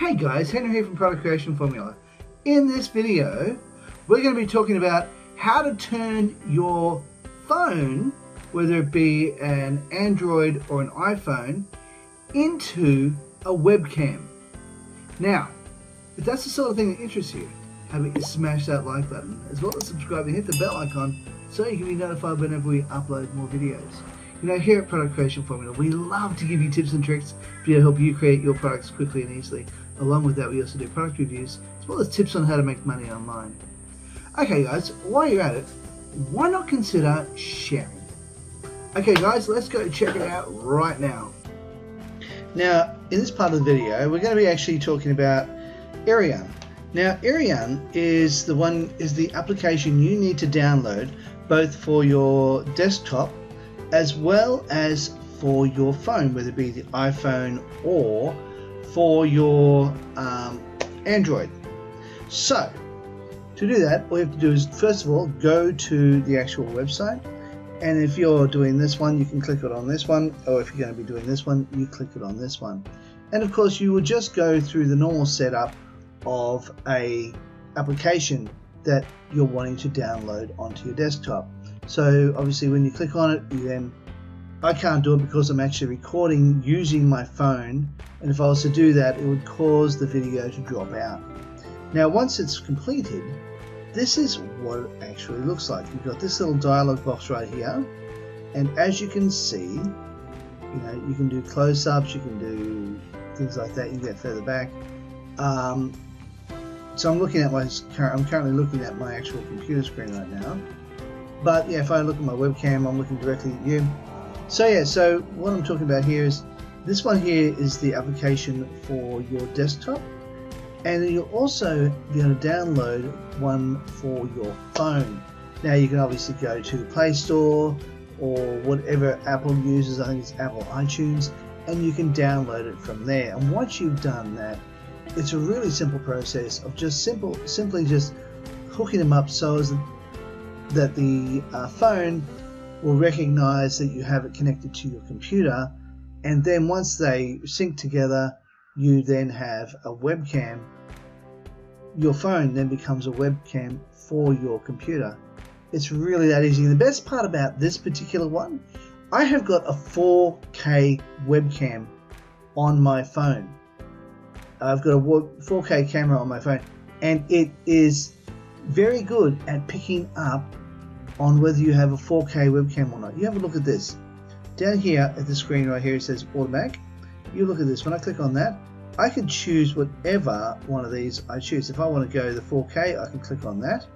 Hey guys, Henry here from Product Creation Formula. In this video, we're going to be talking about how to turn your phone, whether it be an Android or an iPhone, into a webcam. Now, if that's the sort of thing that interests you, how about you smash that like button, as well as subscribe and hit the bell icon so you can be notified whenever we upload more videos. You know, here at Product Creation Formula, we love to give you tips and tricks to help you create your products quickly and easily. Along with that, we also do product reviews, as well as tips on how to make money online. Okay guys, while you're at it, why not consider sharing? Okay guys, let's go check it out right now. Now, in this part of the video, we're going to be actually talking about Iriun. Now, Iriun is the application you need to download both for your desktop as well as for your phone, whether it be the iPhone or for your Android. So, to do that, all you have to do is, first of all, go to the actual website. And if you're doing this one, you can click it on this one, or if you're going to be doing this one, you click it on this one. And of course, you will just go through the normal setup of a application that you're wanting to download onto your desktop. So obviously when you click on it, I can't do it because I'm actually recording using my phone, and if I was to do that, it would cause the video to drop out. Now once it's completed, this is what it actually looks like. You've got this little dialog box right here, and as you can see, you can do close-ups, you can do things like that. You can get further back. So I'm currently looking at my actual computer screen right now. But yeah, if I look at my webcam, I'm looking directly at you. So yeah, so what I'm talking about here is this one here is the application for your desktop, and you'll also be able to download one for your phone. Now you can obviously go to the Play Store or whatever Apple uses, I think it's Apple iTunes, and you can download it from there. And once you've done that, it's a really simple process of just simply just hooking them up so as that the phone will recognize that you have it connected to your computer, and then once they sync together, you then have a webcam. Your phone then becomes a webcam for your computer. It's really that easy. And the best part about this particular one, I have got a 4K webcam on my phone. I've got a 4K camera on my phone, and it is very good at picking up on whether you have a 4K webcam or not. You have a look at this. Down here at the screen right here, it says automatic. You look at this. When I click on that, I can choose whatever one of these I choose. If I want to go to the 4K, I can click on that,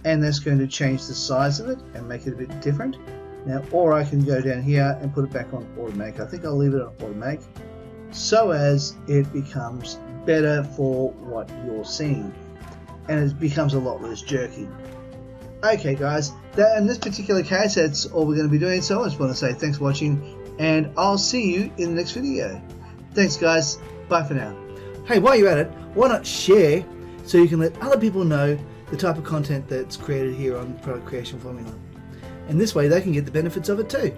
and that's going to change the size of it and make it a bit different. Now, or I can go down here and put it back on automatic. I think I'll leave it on automatic so as it becomes better for what you're seeing, and it becomes a lot less jerky. Okay guys, in this particular case, that's all we're going to be doing, so I just want to say thanks for watching, and I'll see you in the next video. Thanks guys, bye for now. Hey, while you're at it, why not share so you can let other people know the type of content that's created here on Product Creation Formula, and this way they can get the benefits of it too.